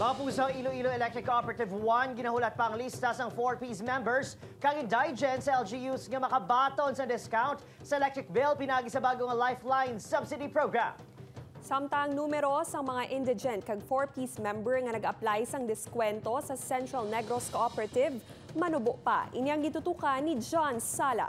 Mga puso, Iloilo Electric Cooperative 1, ginahulat pa ang lista ng 4-piece members kang indigent sa LGUs nga makabaton sa discount sa electric bill pinagi sa bagong Lifeline Subsidy Program. Samtang numero sa mga indigent kag 4-piece member nga nag-apply sang diskwento sa Central Negros Cooperative, manubo pa. Inyang gitutukan ni John Sala.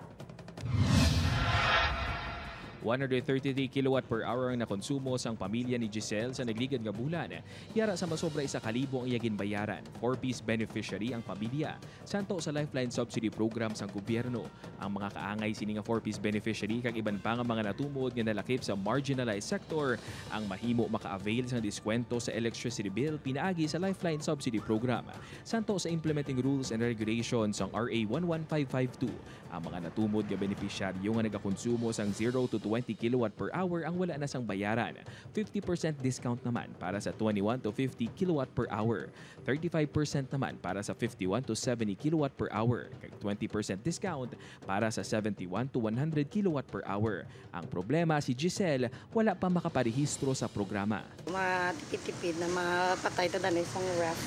133 kilowatt per hour ang nakonsumo sang pamilya ni Giselle sa nagligad nga bulan. Yara sa masobra 1,000 ang iyagin bayaran. 4-piece beneficiary ang pamilya. Santo sa Lifeline Subsidy Program sang gobyerno. Ang mga kaangay sini nga 4-piece beneficiary kag iban pa nga mga natumod nga nalakip sa marginalized sector ang mahimo maka-avail sang diskwento sa electricity bill pinaagi sa Lifeline Subsidy Program. Santo sa implementing rules and regulations sang RA 11552, ang mga natumod nga beneficiaryo nga nagakonsumo sang 0 to 20 kilowatt per hour ang wala na sang bayaran. 50% discount naman para sa 21 to 50 kilowatt per hour. 35% naman para sa 51 to 70 kilowatt per hour. Kag 20% discount para sa 71 to 100 kilowatt per hour. Ang problema si Giselle, wala pa makaparehistro sa programa. Matipid-tipid na mapatay ito na isang ref.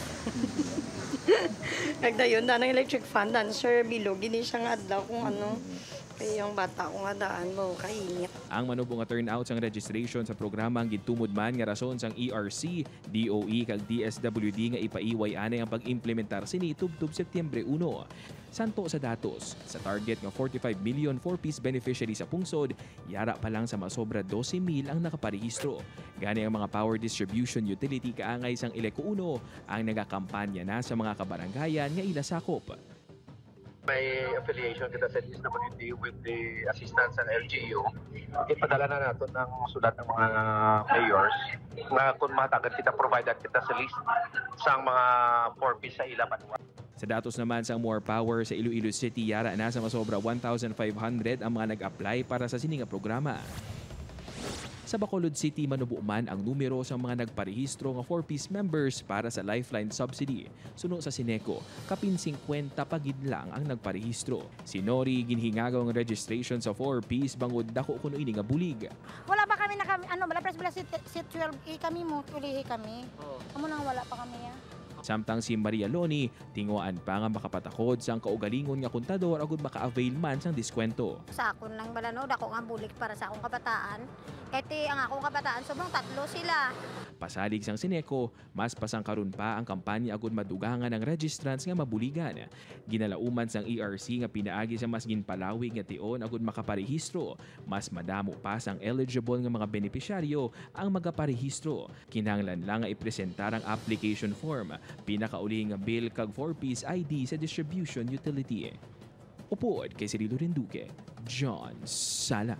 Nagdayon na ng electric fan, dancer, bilog, gini siya nga adlaw kung ano. Kaya yung bata ko nga daan mo, kainit. Ang manubo nga turnout sang registration sa programa ang gitumod man nga rason sang ERC, DOE kag DSWD nga ipaiway anay ang pag-implementar sini tubtob Setyembre 1. Santo sa datos, sa target nga 45 million 4-piece beneficiary sa pungsod, yara pa lang sa masobra 12,000 ang nakaparehistro. Gani ang mga power distribution utility kaangay sang Ileco 1 ang nagakampanya na sa mga kabarangayan nga ilasakop. May affiliation kita sa DSWD with the assistance ng LGU. Ipadala na natin ng sulat ng mga mayors na kung matagad kita, provided kita sa list sa mga 4-piece sa Ilaban. Sa datos naman sa More Power sa Iloilo City, yara na sa masobra 1,500 ang mga nag-apply para sa sininga programa. Sa Bacolod City, manubo man ang numero sa mga nagparehistro nga 4-piece members para sa Lifeline Subsidy. Suno sa Sineco, kapin 50 pagid lang ang nagparehistro. Si Nori ginhingagaw ang registration sa 4-piece bangod dako kuno ini nga bulig. Wala pa kami malapres bala si 12A kami mo, ulihi kami. Amo nang wala pa kami ya. Samtang si Maria Loni, tinguan pa nga makapatakod sang kaugalingon nga kontador agud maka-avail man sang diskwento. Sa akon lang bala no, dako nga bulik para sa akong kabataan. Kahit ang akong kabataan, sobrang 3 sila. Pasalig sang Sineco, mas pasangkaron pa ang kampanya agud madugangan ng registrants nga mabuligan. Ginalauman sang ERC nga pinaagi sa mas ginpalawi nga tion agud makaparehistro. Mas madamo pa sang eligible nga mga benepisyaryo ang magaparehistro. Kinahanglan lang nga ipresentar ang application form. Pinakauli nga bill kag 4-piece ID sa distribution utility. Upod kay Cirilo Rinduque, John Sala.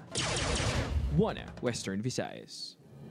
Buona, Western Visayas.